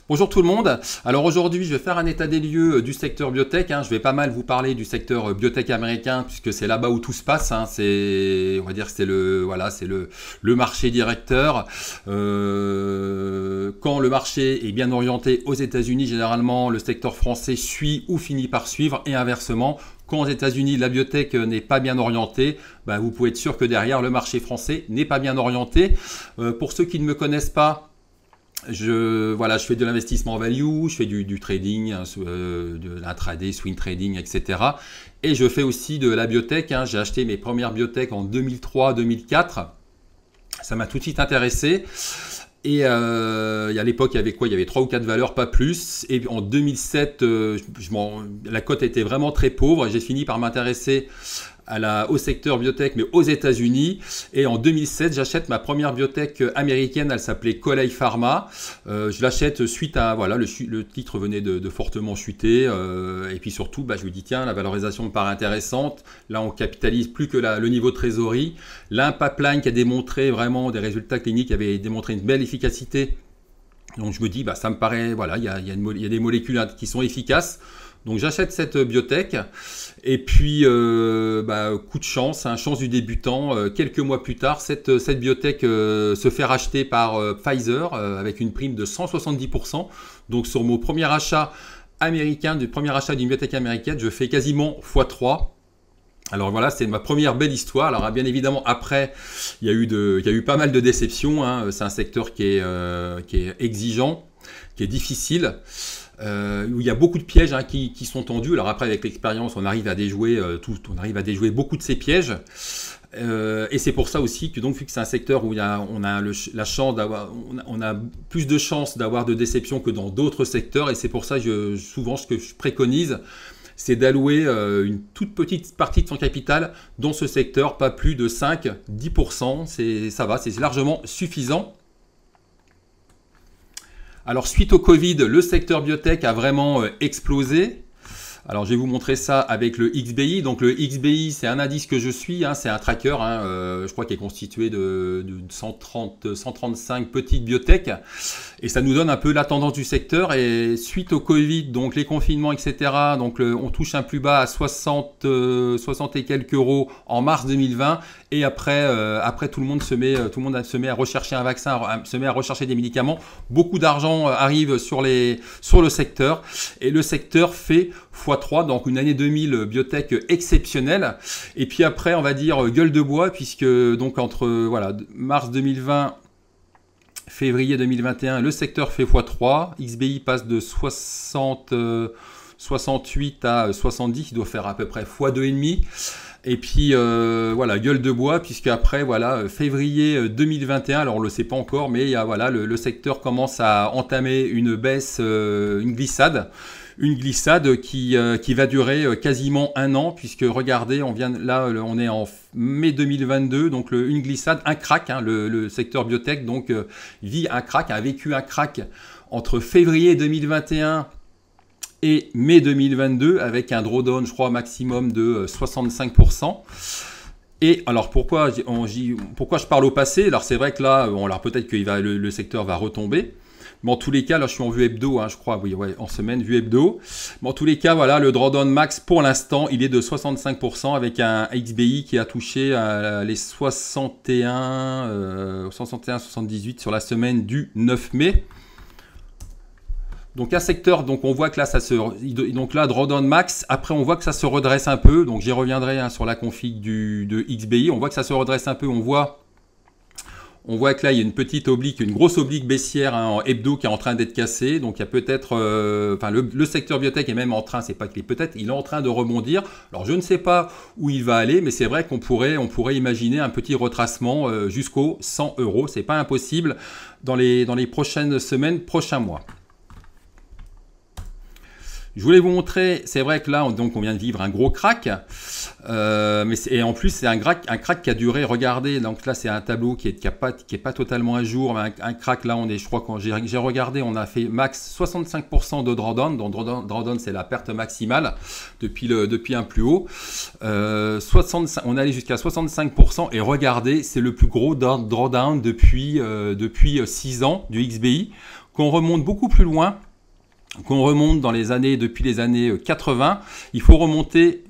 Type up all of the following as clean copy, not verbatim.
Bonjour tout le monde. Alors aujourd'hui, je vais faire un état des lieux du secteur biotech. Je vais pas mal vous parler du secteur biotech américain puisque c'est là-bas où tout se passe. C'est, on va dire, que c'est le marché directeur. Quand le marché est bien orienté aux États-Unis, généralement, le secteur français suit ou finit par suivre et inversement. Quand aux États-Unis, la biotech n'est pas bien orientée, vous pouvez être sûr que derrière, le marché français n'est pas bien orienté. Pour ceux qui ne me connaissent pas, je fais de l'investissement value, je fais du trading, de l'intraday, swing trading, etc. Et je fais aussi de la biotech. J'ai acheté mes premières biotech en 2003-2004. Ça m'a tout de suite intéressé. Et à l'époque, il y avait quoi? Il y avait 3 ou 4 valeurs, pas plus. Et en 2007, la cote était vraiment très pauvre. J'ai fini par m'intéresser au secteur biotech, mais aux États-Unis. Et en 2007, j'achète ma première biotech américaine. Elle s'appelait Colei Pharma. Je l'achète suite à le titre venait de fortement chuter. Et puis surtout, je me dis tiens, la valorisation me paraît intéressante. Là, on capitalise plus que le niveau de trésorerie. Là, un pipeline qui a démontré vraiment des résultats cliniques, qui avait démontré une belle efficacité. Donc je me dis ça me paraît il y a des molécules qui sont efficaces. Donc j'achète cette biotech et puis coup de chance, chance du débutant, quelques mois plus tard, cette biotech se fait racheter par Pfizer avec une prime de 170%. Donc sur mon premier achat américain, du premier achat d'une biotech américaine, je fais quasiment x3. Alors voilà, c'est ma première belle histoire. Alors bien évidemment, après, il y a eu pas mal de déceptions. C'est un secteur qui est exigeant, qui est difficile. Où il y a beaucoup de pièges qui sont tendus. Alors après, avec l'expérience, on arrive à déjouer beaucoup de ces pièges. Et c'est pour ça aussi que vu que c'est un secteur où on a plus de chances d'avoir de déceptions que dans d'autres secteurs. Et c'est pour ça souvent ce que je préconise, c'est d'allouer une toute petite partie de son capital dans ce secteur, pas plus de 5-10%. C'est largement suffisant. Alors suite au Covid, le secteur biotech a vraiment explosé. Alors je vais vous montrer ça avec le XBI. Donc le XBI, c'est un indice que je suis, c'est un tracker, je crois qu'il est constitué de 135 petites biotech. Et ça nous donne un peu la tendance du secteur. Et suite au Covid, donc les confinements, etc., donc on touche un plus bas à 60 et quelques euros en mars 2020. Et après tout le monde se met à rechercher un vaccin, se met à rechercher des médicaments. Beaucoup d'argent arrive sur le secteur. Et le secteur fait x3, donc une année 2000 biotech exceptionnelle. Et puis après, on va dire gueule de bois, puisque donc entre mars 2020, février 2021, le secteur fait x3. XBI passe de 68 à 70, il doit faire à peu près x2,5. Et puis gueule de bois, puisque après février 2021, alors on le sait pas encore, mais le secteur commence à entamer une baisse, une glissade qui va durer quasiment un an, puisque regardez, on est en mai 2022, donc une glissade, un crack, le secteur biotech donc vit un crack, a vécu un crack entre février 2021 et mai 2022 avec un drawdown, je crois, maximum de 65%. Et alors pourquoi je parle au passé? Alors c'est vrai que là, peut-être que le secteur va retomber. Mais en tous les cas, là je suis en vue hebdo, je crois, en semaine, vue hebdo. Mais en tous les cas, le drawdown max pour l'instant, il est de 65% avec un XBI qui a touché les 61-78 sur la semaine du 9 mai. Donc un secteur, donc on voit que là drawdown max. Après on voit que ça se redresse un peu. Donc j'y reviendrai sur la config de XBI. On voit que ça se redresse un peu. On voit que là il y a une grosse oblique baissière en hebdo qui est en train d'être cassée. Donc il y a peut-être, le secteur biotech est même en train, c'est pas qu'il est peut-être, il est en train de rebondir. Alors je ne sais pas où il va aller, mais c'est vrai qu'on pourrait imaginer un petit retracement jusqu'aux 100 euros. C'est pas impossible dans les prochaines semaines, prochains mois. Je voulais vous montrer, c'est vrai que là, donc on vient de vivre un gros crack, et en plus c'est un crack qui a duré. Regardez, donc là c'est un tableau qui est pas totalement à jour, mais un crack là, je crois quand j'ai regardé, on a fait max 65% de drawdown. Donc drawdown c'est la perte maximale depuis un plus haut. On est allé jusqu'à 65% et regardez, c'est le plus gros drawdown depuis 6 ans du XBI. qu'on remonte beaucoup plus loin, qu'on remonte depuis les années 80, il faut remonter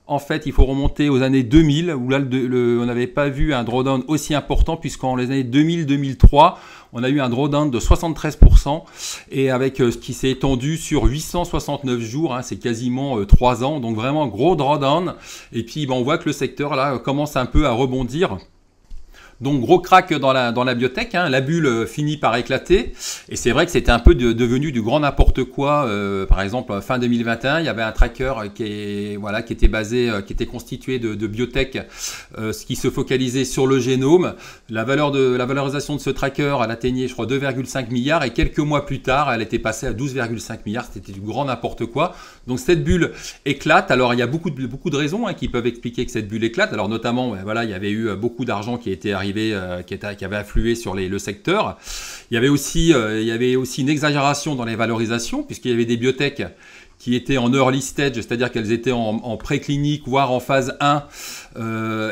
aux années 2000, où là, on n'avait pas vu un drawdown aussi important, puisqu'en les années 2000-2003, on a eu un drawdown de 73%, et avec ce qui s'est étendu sur 869 jours, hein, c'est quasiment 3 ans, donc vraiment gros drawdown. Et puis on voit que le secteur là commence un peu à rebondir. Donc gros crack dans la biotech, hein, la bulle finit par éclater, et c'est vrai que c'était un peu devenu du grand n'importe quoi. Par exemple, fin 2021, il y avait un tracker qui était constitué de biotech, ce qui se focalisait sur le génome. La valorisation de ce tracker, elle atteignait, je crois, 2,5 milliards, et quelques mois plus tard, elle était passée à 12,5 milliards. C'était du grand n'importe quoi. Donc cette bulle éclate. Alors il y a beaucoup de raisons qui peuvent expliquer que cette bulle éclate. Alors notamment, il y avait eu beaucoup d'argent qui était arrivé, qui avait afflué sur le secteur. Il y avait aussi une exagération dans les valorisations, puisqu'il y avait des biotech qui étaient en early stage, c'est-à-dire qu'elles étaient en préclinique, voire en phase 1,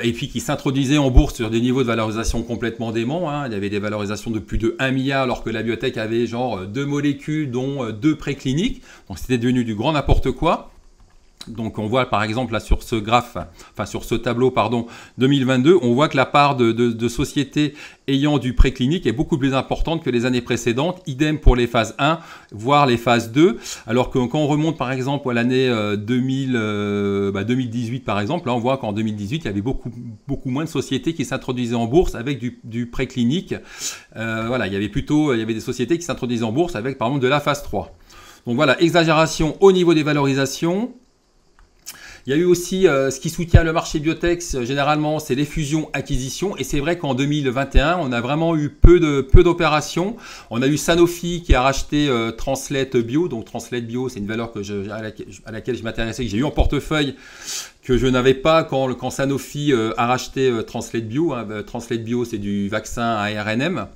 et puis qui s'introduisaient en bourse sur des niveaux de valorisation complètement déments. Hein. Il y avait des valorisations de plus de 1 milliard, alors que la biotech avait genre 2 molécules, dont 2 précliniques. Donc c'était devenu du grand n'importe quoi. Donc on voit par exemple là sur ce tableau 2022, on voit que la part de sociétés ayant du préclinique est beaucoup plus importante que les années précédentes. Idem pour les phases 1, voire les phases 2. Alors que quand on remonte par exemple à l'année 2018 par exemple, là on voit qu'en 2018 il y avait beaucoup moins de sociétés qui s'introduisaient en bourse avec du préclinique. Il y avait des sociétés qui s'introduisaient en bourse avec par exemple de la phase 3. Donc voilà, exagération au niveau des valorisations. Il y a eu aussi ce qui soutient le marché biotech, généralement, c'est les fusions-acquisitions. Et c'est vrai qu'en 2021, on a vraiment eu peu d'opérations. On a eu Sanofi qui a racheté Translate Bio. Donc Translate Bio, c'est une valeur à laquelle je m'intéressais, que j'ai eu en portefeuille, que je n'avais pas quand Sanofi a racheté Translate Bio. Hein. Translate Bio, c'est du vaccin à ARNM.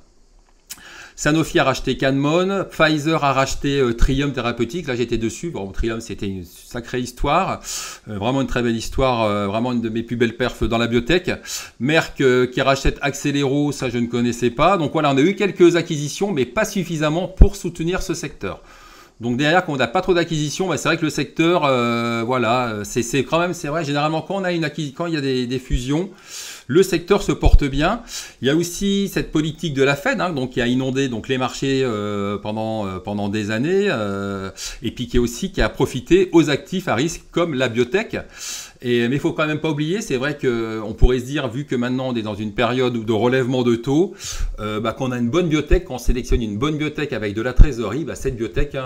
Sanofi a racheté Canmon, Pfizer a racheté Trium Therapeutics, là j'étais dessus, bon Trium c'était une sacrée histoire, vraiment une très belle histoire, vraiment une de mes plus belles perfs dans la biotech. Merck qui rachète Acceleron, ça je ne connaissais pas, donc voilà on a eu quelques acquisitions mais pas suffisamment pour soutenir ce secteur. Donc derrière, quand on n'a pas trop d'acquisitions, c'est vrai que le secteur, c'est quand même, c'est vrai, généralement quand il y a des fusions, le secteur se porte bien. Il y a aussi cette politique de la Fed, hein, donc qui a inondé donc les marchés pendant des années, et puis qui a profité aux actifs à risque comme la biotech. Mais il ne faut quand même pas oublier, c'est vrai qu'on pourrait se dire, vu que maintenant on est dans une période de relèvement de taux, qu'on a une bonne biotech, qu'on sélectionne une bonne biotech avec de la trésorerie, cette biotech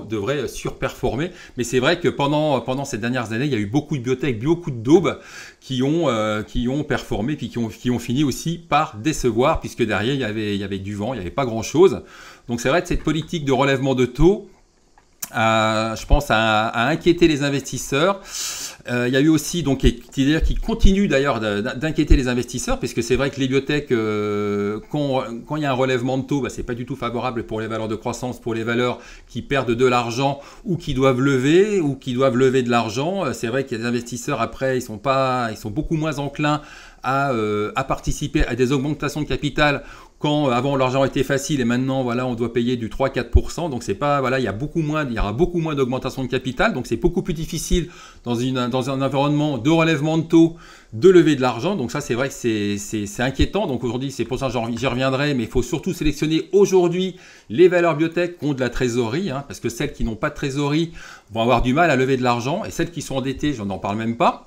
devrait surperformer. Mais c'est vrai que pendant ces dernières années, il y a eu beaucoup de biotech, beaucoup de daubes qui ont performé, puis qui ont fini aussi par décevoir, puisque derrière il y avait du vent, il n'y avait pas grand-chose. Donc c'est vrai que cette politique de relèvement de taux, je pense, à inquiéter les investisseurs. Il y a eu aussi, donc, qui continue d'ailleurs d'inquiéter les investisseurs, puisque c'est vrai que les biotech, quand il y a un relèvement de taux, c'est pas du tout favorable pour les valeurs de croissance, pour les valeurs qui perdent de l'argent ou qui doivent lever de l'argent. C'est vrai que les investisseurs, après, ils sont beaucoup moins enclins à participer à des augmentations de capital quand avant l'argent était facile et maintenant on doit payer du 3-4%. Donc c'est pas, il y aura beaucoup moins d'augmentation de capital, donc c'est beaucoup plus difficile dans un environnement de relèvement de taux de lever de l'argent. Donc ça c'est vrai que c'est inquiétant. Donc aujourd'hui, c'est pour ça que j'y reviendrai, mais il faut surtout sélectionner aujourd'hui les valeurs biotech qui ont de la trésorerie, hein, parce que celles qui n'ont pas de trésorerie vont avoir du mal à lever de l'argent, et celles qui sont endettées, je n'en parle même pas.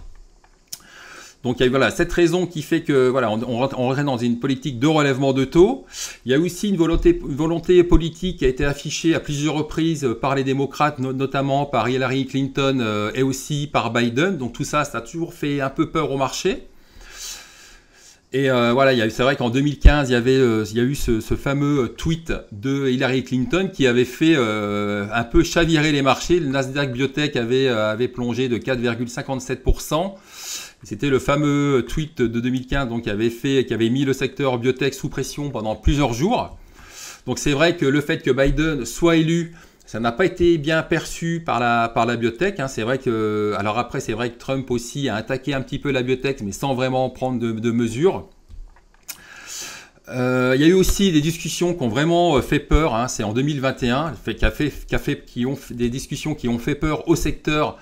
Donc il y a cette raison qui fait que on rentre dans une politique de relèvement de taux. Il y a aussi une volonté politique qui a été affichée à plusieurs reprises par les démocrates, notamment par Hillary Clinton et aussi par Biden. Donc tout ça a toujours fait un peu peur au marché. Et c'est vrai qu'en 2015, il y a eu ce fameux tweet de Hillary Clinton qui avait fait un peu chavirer les marchés. Le Nasdaq Biotech avait plongé de 4,57%. C'était le fameux tweet de 2015 donc, qui avait mis le secteur biotech sous pression pendant plusieurs jours. Donc c'est vrai que le fait que Biden soit élu, ça n'a pas été bien perçu par la biotech. Hein. C'est vrai que Trump aussi a attaqué un petit peu la biotech, mais sans vraiment prendre de mesures. Il y a eu aussi des discussions qui ont vraiment fait peur, hein, c'est en 2021, qui ont des discussions qui ont fait peur au secteur.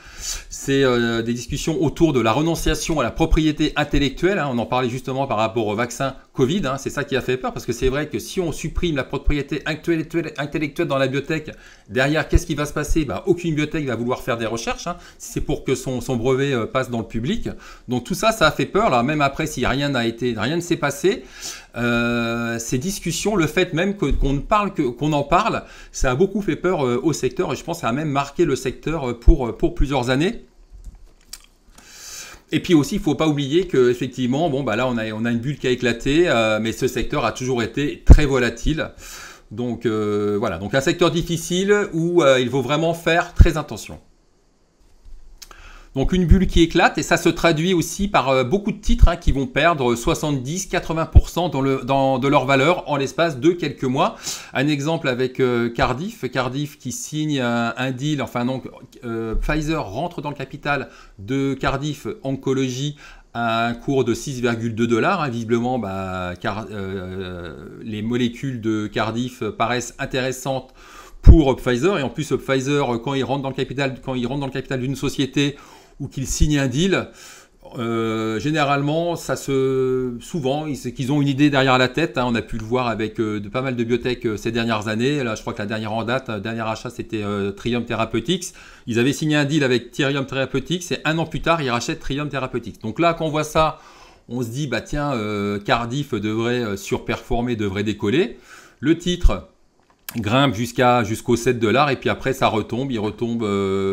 C'est des discussions autour de la renonciation à la propriété intellectuelle, hein, on en parlait justement par rapport au vaccin Covid, hein, c'est ça qui a fait peur, parce que c'est vrai que si on supprime la propriété intellectuelle dans la biotech, derrière, qu'est-ce qui va se passer? Aucune biotech va vouloir faire des recherches, hein, si c'est pour que son brevet passe dans le public. Donc tout ça, ça a fait peur, là, même après, si rien ne s'est passé. Ces discussions, le fait même qu'on en parle, ça a beaucoup fait peur au secteur, et je pense que ça a même marqué le secteur pour plusieurs années. Et puis aussi, il ne faut pas oublier qu'effectivement, là on a une bulle qui a éclaté, mais ce secteur a toujours été très volatile. Donc voilà, donc un secteur difficile où il faut vraiment faire très attention. Donc une bulle qui éclate, et ça se traduit aussi par beaucoup de titres, hein, qui vont perdre 70-80% de leur valeur en l'espace de quelques mois. Un exemple avec Cardiff qui signe un deal, enfin donc Pfizer rentre dans le capital de Cardiff Oncology à un cours de 6,2 $. Hein, visiblement, les molécules de Cardiff paraissent intéressantes pour Pfizer, et en plus Pfizer, quand il rentre dans le capital d'une société ou qu'il signe un deal, généralement, souvent, qu'ils ont une idée derrière la tête, hein. On a pu le voir avec pas mal de biotech ces dernières années. Là, je crois que la dernière en date, dernier achat, c'était Triumph Therapeutics. Ils avaient signé un deal avec Triumph Therapeutics, et un an plus tard, ils rachètent Triumph Therapeutics. Donc là, quand on voit ça, on se dit, tiens, Cardiff devrait surperformer, devrait décoller. Le titre grimpe jusqu'aux 7 $, et puis après ça retombe,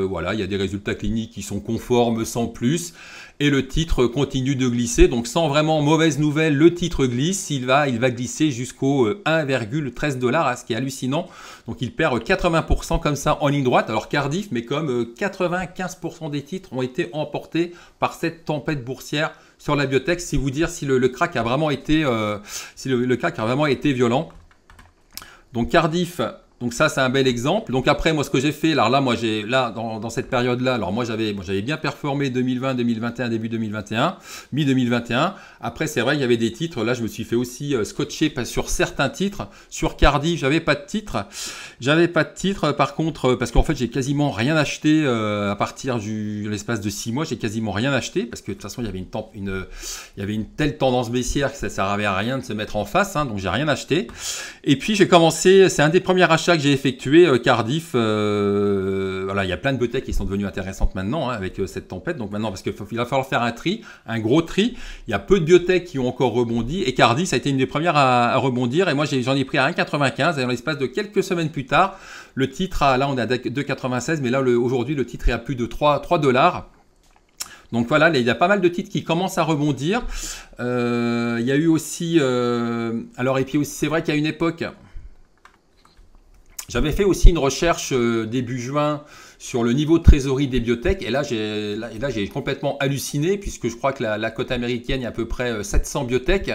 voilà, il y a des résultats cliniques qui sont conformes sans plus, et le titre continue de glisser. Donc sans vraiment mauvaise nouvelle, le titre glisse, il va glisser jusqu'au 1,13 $, hein, ce qui est hallucinant. Donc il perd 80% comme ça en ligne droite. Alors Cardiff, mais comme 95% des titres ont été emportés par cette tempête boursière sur la biotech, si vous dire si le crack a vraiment été violent. Donc Cardiff, donc ça c'est un bel exemple. Donc après, moi ce que j'ai fait, alors là dans cette période-là, alors moi j'avais bien performé 2020, 2021, début 2021, mi-2021. Après c'est vrai, il y avait des titres, là je me suis fait aussi scotcher sur certains titres. Sur Cardiff, j'avais pas de titre. Par contre, parce qu'en fait j'ai quasiment rien acheté à partir de l'espace de 6 mois, j'ai quasiment rien acheté, parce que de toute façon il y avait une telle tendance baissière que ça ne servait à rien de se mettre en face, hein, donc j'ai rien acheté. Et puis j'ai commencé, c'est un des premiers achats que j'ai effectué, Cardiff. Voilà, il y a plein de biotech qui sont devenues intéressantes maintenant, hein, avec cette tempête. Donc maintenant, parce qu'il va falloir faire un gros tri. Il y a peu de biotech qui ont encore rebondi, et Cardiff ça a été une des premières à rebondir. Et moi j'en ai pris à 1,95, et dans l'espace de quelques semaines plus tard, le titre là on est à 2,96, mais là aujourd'hui le titre est à plus de 3 $. Donc voilà, il y a pas mal de titres qui commencent à rebondir. Il y a eu aussi, alors et puis aussi, c'est vrai qu'à une époque, j'avais fait aussi une recherche début juin sur le niveau de trésorerie des biotech, et là j'ai complètement halluciné, puisque je crois que la cote américaine, il y a à peu près 700 biotech,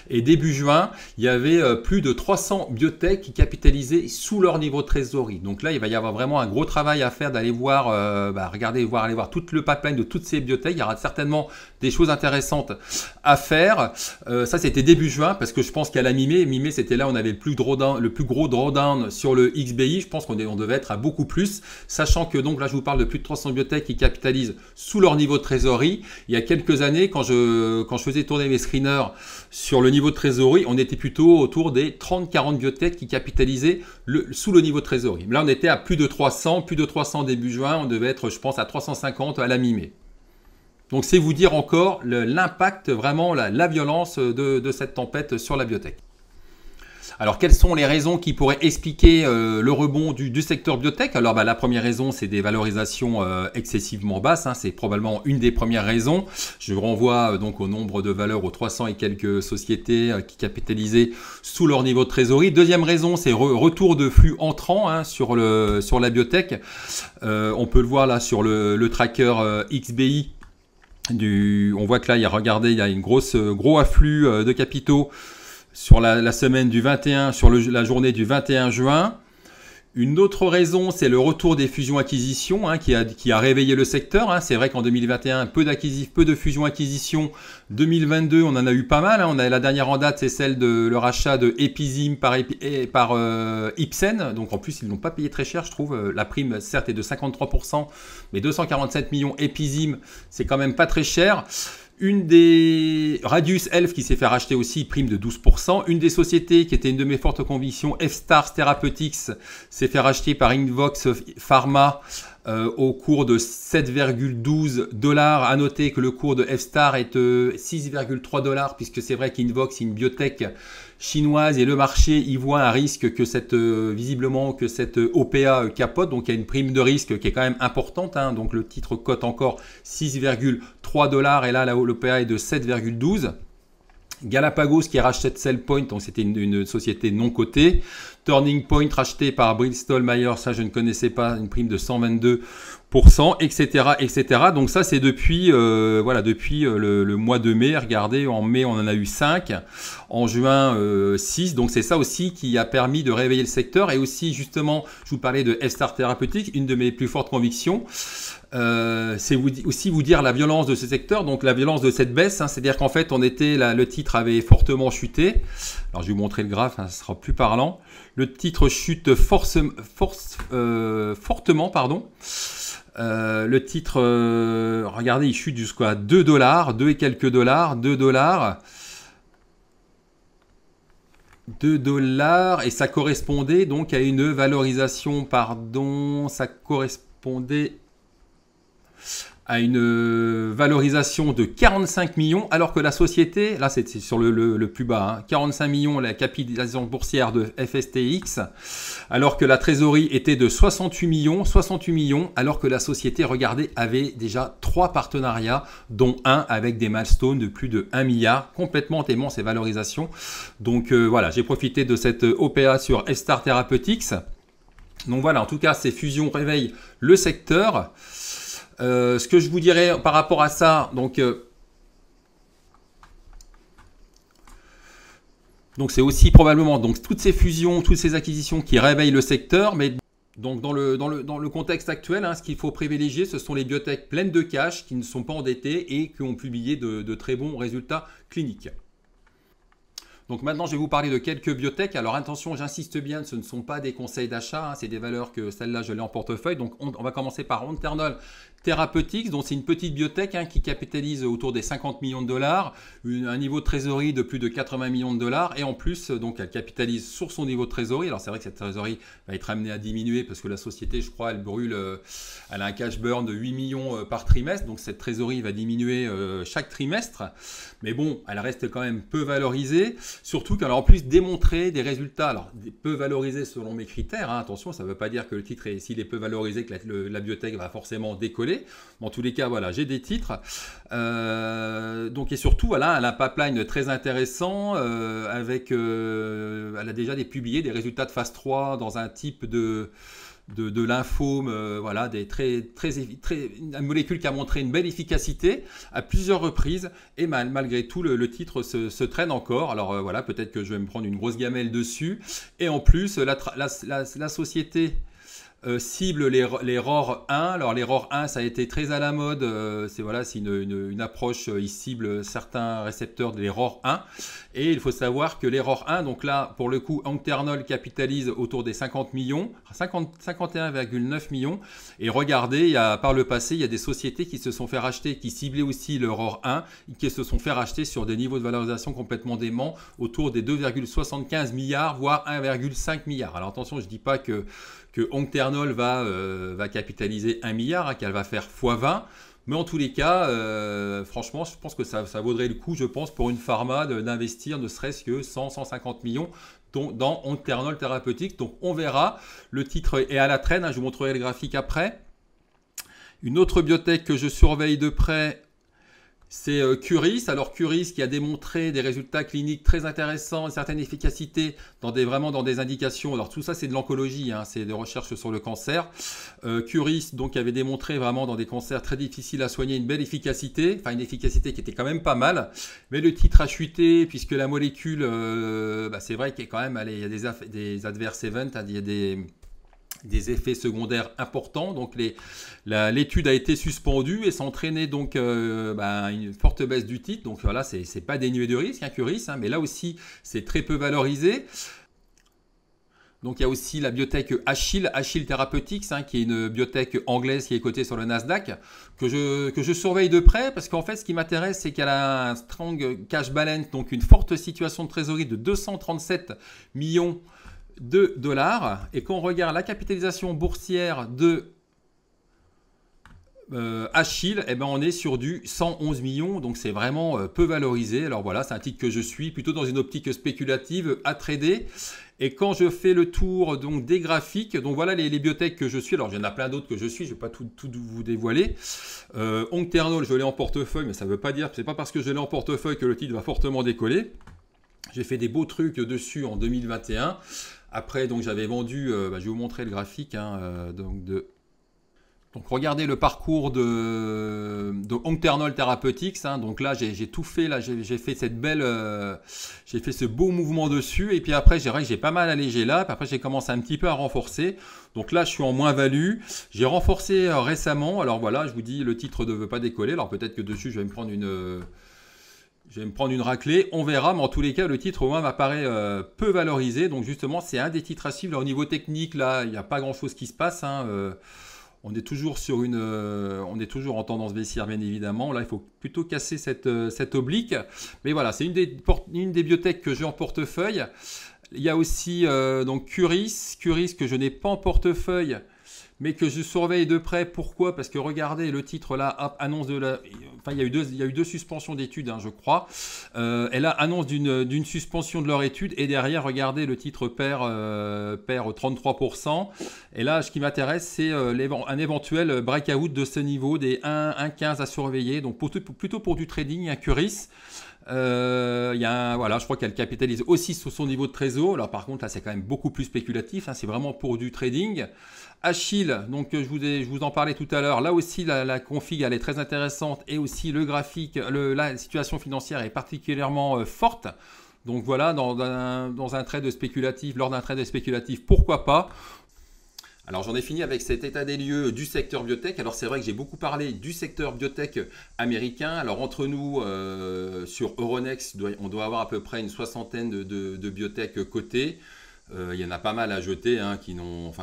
et début juin il y avait plus de 300 biotech qui capitalisaient sous leur niveau de trésorerie. Donc là il va y avoir vraiment un gros travail à faire, d'aller voir, aller voir tout le pipeline de toutes ces biotech. Il y aura certainement des choses intéressantes à faire. Ça c'était début juin, parce que je pense qu'à la mi-mai, c'était là où on avait le plus gros drawdown sur le XBI. Je pense qu'on devait être à beaucoup plus, sachant que donc là je vous parle de plus de 300 biotech qui capitalisent sous leur niveau de trésorerie. Il y a quelques années, quand je faisais tourner mes screeners sur le niveau de trésorerie, on était plutôt autour des 30-40 biotech qui capitalisaient sous le niveau de trésorerie. Là on était à plus de 300 début juin, on devait être je pense à 350 à la mi-mai. Donc c'est vous dire encore l'impact, vraiment la violence de cette tempête sur la biotech. Alors, quelles sont les raisons qui pourraient expliquer le rebond du secteur biotech? Alors, la première raison, c'est des valorisations excessivement basses, hein. C'est probablement une des premières raisons. Je vous renvoie donc au nombre de valeurs, aux 300 et quelques sociétés qui capitalisaient sous leur niveau de trésorerie. Deuxième raison, c'est retour de flux entrants, hein, sur la biotech. On peut le voir là sur le tracker XBI. On voit que là, il y a une gros afflux de capitaux sur la semaine du 21, sur la journée du 21 juin, Une autre raison, c'est le retour des fusions-acquisitions hein, qui a réveillé le secteur. Hein. C'est vrai qu'en 2021, peu de fusions-acquisitions. 2022, on en a eu pas mal. Hein. On a la dernière en date, c'est celle de le rachat de Episim par Ipsen. Donc en plus, ils n'ont pas payé très cher, je trouve. La prime, certes, est de 53%, mais 247 millions Episim, c'est quand même pas très cher. Une des Radius Health qui s'est fait racheter aussi, prime de 12%. Une des sociétés qui était une de mes fortes convictions, F-Stars Therapeutics, s'est fait racheter par Invox Pharma au cours de 7,12 $. À noter que le cours de F-Star est 6,3 $, puisque c'est vrai qu'Invox est une biotech chinoise et le marché y voit un risque que visiblement que cette OPA capote, donc il y a une prime de risque qui est quand même importante, hein, donc le titre cote encore 6,3 $ et là l'OPA est de 7,12 $. Galapagos qui rachète Cellpoint, donc c'était une société non cotée. Turning Point racheté par Bristol Myers, ça je ne connaissais pas, une prime de 122%, etc., etc. Donc ça c'est depuis, le mois de mai. Regardez, en mai on en a eu 5, en juin 6. Donc c'est ça aussi qui a permis de réveiller le secteur. Et aussi justement, je vous parlais de F-Star Therapeutics, une de mes plus fortes convictions. C'est aussi vous dire la violence de ce secteur, donc la violence de cette baisse, hein, c'est-à-dire qu'en fait le titre avait fortement chuté. Alors je vais vous montrer le graphe, hein, ça sera plus parlant. Le titre chute fortement, pardon. Le titre, regardez, il chute jusqu'à 2 $, 2 et quelques dollars, 2 $. 2 $, et ça correspondait donc à une valorisation, ça correspondait à une valorisation de 45 millions, alors que la société, là c'est sur le plus bas, hein, 45 millions la capitalisation boursière de FSTX, alors que la trésorerie était de 68 millions, alors que la société, regardez, avait déjà 3 partenariats, dont un avec des milestones de plus de 1 milliard, complètement tellement ces valorisations. Donc voilà, j'ai profité de cette OPA sur F-Star Therapeutics. Donc voilà, en tout cas, ces fusions réveillent le secteur. Ce que je vous dirais par rapport à ça, donc c'est aussi probablement donc toutes ces fusions, toutes ces acquisitions qui réveillent le secteur, mais donc dans le contexte actuel, hein, ce qu'il faut privilégier, ce sont les biotech pleines de cash qui ne sont pas endettées et qui ont publié de très bons résultats cliniques. Donc maintenant, je vais vous parler de quelques biotech. Alors attention, j'insiste bien, ce ne sont pas des conseils d'achat, hein, c'est des valeurs que celle-là, je l'ai en portefeuille. Donc on va commencer par Onternol Therapeutics, dont c'est une petite biotech hein, qui capitalise autour des 50 millions de $, un niveau de trésorerie de plus de 80 millions de $, et en plus, donc elle capitalise sur son niveau de trésorerie. Alors c'est vrai que cette trésorerie va être amenée à diminuer parce que la société, je crois, elle brûle, elle a un cash burn de 8 millions par trimestre, donc cette trésorerie va diminuer chaque trimestre. Mais bon, elle reste quand même peu valorisée. Surtout qu'elle a en plus démontré des résultats, alors peu valorisés selon mes critères, hein, attention, ça ne veut pas dire que le titre, s'il est peu valorisé, que la biotech va forcément décoller. Dans tous les cas, voilà, j'ai des titres. Donc, et surtout, voilà, elle a un pipeline très intéressant, elle a déjà publié des résultats de phase 3 dans un type de lymphome, voilà, une molécule qui a montré une belle efficacité à plusieurs reprises, et malgré tout le titre se traîne encore. Alors voilà, peut-être que je vais me prendre une grosse gamelle dessus, et en plus la société cible les ROR1. Alors les ROR1, ça a été très à la mode, c'est une approche, ils ciblent certains récepteurs des ROR1, et il faut savoir que les ROR1, donc là pour le coup Onternol capitalise autour des 50 millions, 51,9 millions, et regardez, par le passé, il y a des sociétés qui se sont fait racheter, qui ciblaient aussi le ROR1, qui se sont fait racheter sur des niveaux de valorisation complètement déments, autour des 2,75 milliards, voire 1,5 milliard. Alors attention, je ne dis pas que Onternol va capitaliser 1 milliard, hein, qu'elle va faire x20. Mais en tous les cas, franchement, je pense que ça vaudrait le coup, je pense, pour une pharma d'investir ne serait-ce que 100-150 millions dans Onternol Therapeutics. Donc on verra. Le titre est à la traîne, hein, je vous montrerai le graphique après. Une autre biotech que je surveille de près, c'est Curis. Alors Curis qui a démontré des résultats cliniques très intéressants, une certaine efficacité vraiment dans des indications. Alors tout ça c'est de l'oncologie, hein, c'est des recherches sur le cancer. Curis donc avait démontré vraiment dans des cancers très difficiles à soigner une belle efficacité, enfin une efficacité qui était quand même pas mal. Mais le titre a chuté puisque la molécule, c'est vrai qu'il y a quand même, il y a des adverse events, il y a des des effets secondaires importants. Donc l'étude a été suspendue et ça entraînait donc une forte baisse du titre. Donc voilà, c'est pas dénué de risque, Curis, mais là aussi c'est très peu valorisé. Donc il y a aussi la biotech Achille Therapeutics, qui est une biotech anglaise qui est cotée sur le Nasdaq, que je surveille de près parce qu'en fait ce qui m'intéresse c'est qu'elle a un strong cash balance, donc une forte situation de trésorerie de 237 millions de dollars. Et quand on regarde la capitalisation boursière de Achille, on est sur du 111 millions, donc c'est vraiment peu valorisé. Alors voilà, c'est un titre que je suis plutôt dans une optique spéculative à trader. Et quand je fais le tour donc des graphiques, donc voilà les biotech que je suis. Alors il y en a plein d'autres que je suis, je ne vais pas tout vous dévoiler. Oncternol, je l'ai en portefeuille, mais ça ne veut pas dire, c'est pas parce que je l'ai en portefeuille que le titre va fortement décoller. J'ai fait des beaux trucs dessus en 2021. Après, donc j'avais vendu, je vais vous montrer le graphique, donc regardez le parcours de Oncternol Therapeutics. Donc là j'ai tout fait, là j'ai fait cette belle, j'ai fait ce beau mouvement dessus. Et puis après j'ai pas mal allégé là. Puis après j'ai commencé un petit peu à renforcer. Donc là je suis en moins-value. J'ai renforcé récemment. Alors voilà, je vous dis le titre ne veut pas décoller. Alors peut-être que dessus je vais me prendre une raclée, on verra, mais en tous les cas, le titre au moins m'apparaît peu valorisé. Donc justement, c'est un des titres à suivre. Là, au niveau technique, là, il n'y a pas grand-chose qui se passe. On est toujours on est toujours en tendance baissière, bien évidemment. Là, il faut plutôt casser cette oblique. Mais voilà, c'est une des biotech que j'ai en portefeuille. Il y a aussi donc Curis que je n'ai pas en portefeuille, mais que je surveille de près. Pourquoi? Parce que regardez le titre là, annonce de la... Enfin, il y a eu deux suspensions d'études, je crois. Et là, annonce d'une suspension de leur étude. Et derrière, regardez, le titre perd 33%. Et là, ce qui m'intéresse, c'est un éventuel breakout de ce niveau des 1,15 à surveiller. Donc, plutôt pour du trading, un Curis. Voilà, je crois qu'elle capitalise aussi sur son niveau de trésor. Alors par contre là c'est quand même beaucoup plus spéculatif, c'est vraiment pour du trading. Achille, donc je vous en parlais tout à l'heure, là aussi la config elle est très intéressante et aussi le graphique, la situation financière est particulièrement forte. Donc voilà, dans un trade spéculatif, lors d'un trade spéculatif, pourquoi pas. Alors j'en ai fini avec cet état des lieux du secteur biotech. Alors c'est vrai que j'ai beaucoup parlé du secteur biotech américain. Alors entre nous, sur Euronext, on doit avoir à peu près une soixantaine de biotech cotées. Il y en a pas mal à jeter,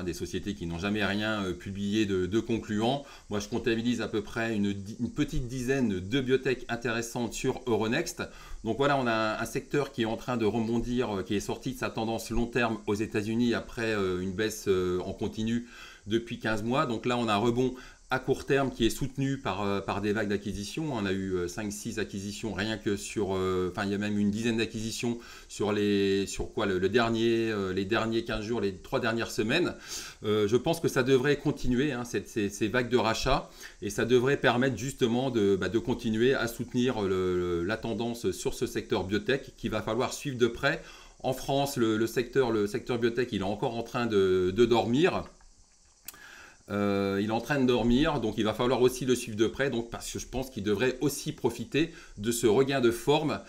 des sociétés qui n'ont jamais rien publié de concluant. Moi, je comptabilise à peu près une petite dizaine de biotech intéressantes sur Euronext. Donc voilà, on a un secteur qui est en train de rebondir, qui est sorti de sa tendance long terme aux États-Unis après une baisse en continu depuis 15 mois. Donc là, on a un rebond à court terme qui est soutenu par des vagues d'acquisition. On a eu 5-6 acquisitions rien que sur... il y a même une dizaine d'acquisitions sur les derniers 15 jours, les 3 dernières semaines. Je pense que ça devrait continuer, ces vagues de rachat, et ça devrait permettre justement de continuer à soutenir la tendance sur ce secteur biotech qu'il va falloir suivre de près. En France, le secteur biotech, il est encore en train de dormir. Il est en train de dormir, donc il va falloir aussi le suivre de près, donc parce que je pense qu'il devrait aussi profiter de ce regain de forme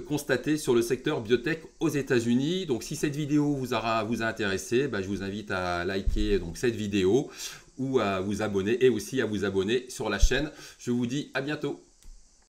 constaté sur le secteur biotech aux États-Unis. Donc si cette vidéo vous a intéressé, je vous invite à liker donc cette vidéo ou à vous abonner et aussi à vous abonner sur la chaîne. Je vous dis à bientôt.